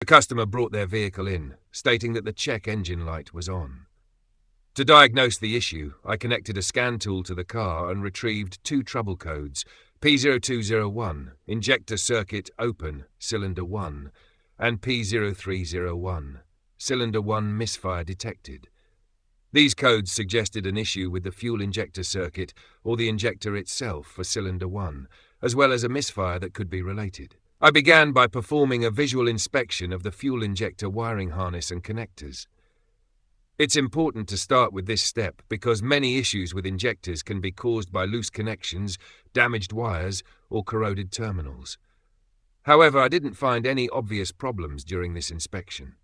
customer brought their vehicle in, stating that the check engine light was on. To diagnose the issue, I connected a scan tool to the car and retrieved two trouble codes, P0201, Injector Circuit Open, Cylinder 1, and P0301, Cylinder 1 Misfire Detected. These codes suggested an issue with the fuel injector circuit or the injector itself for Cylinder 1, as well as a misfire that could be related. I began by performing a visual inspection of the fuel injector wiring harness and connectors. It's important to start with this step because many issues with injectors can be caused by loose connections, damaged wires, or corroded terminals. However, I didn't find any obvious problems during this inspection.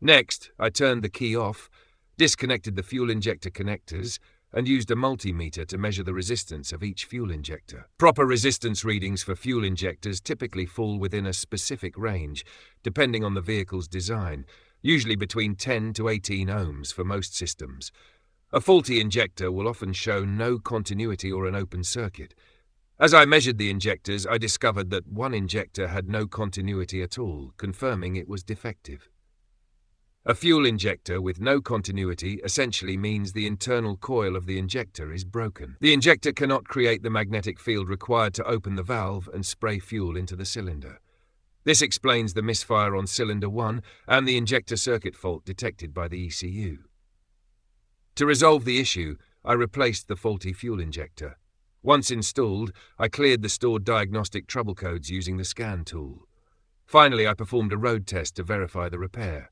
Next, I turned the key off, disconnected the fuel injector connectors, and used a multimeter to measure the resistance of each fuel injector. Proper resistance readings for fuel injectors typically fall within a specific range, depending on the vehicle's design, usually between 10 to 18 ohms for most systems. A faulty injector will often show no continuity or an open circuit. As I measured the injectors, I discovered that one injector had no continuity at all, confirming it was defective. A fuel injector with no continuity essentially means the internal coil of the injector is broken. The injector cannot create the magnetic field required to open the valve and spray fuel into the cylinder. This explains the misfire on Cylinder 1 and the injector circuit fault detected by the ECU. To resolve the issue, I replaced the faulty fuel injector. Once installed, I cleared the stored diagnostic trouble codes using the scan tool. Finally, I performed a road test to verify the repair.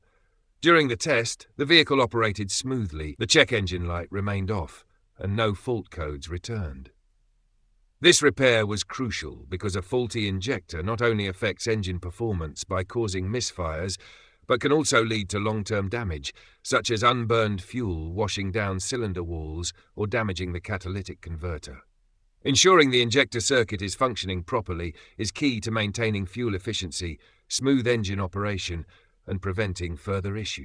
During the test, the vehicle operated smoothly, the check engine light remained off, and no fault codes returned. This repair was crucial because a faulty injector not only affects engine performance by causing misfires, but can also lead to long-term damage, such as unburned fuel washing down cylinder walls or damaging the catalytic converter. Ensuring the injector circuit is functioning properly is key to maintaining fuel efficiency, smooth engine operation, and preventing further issues.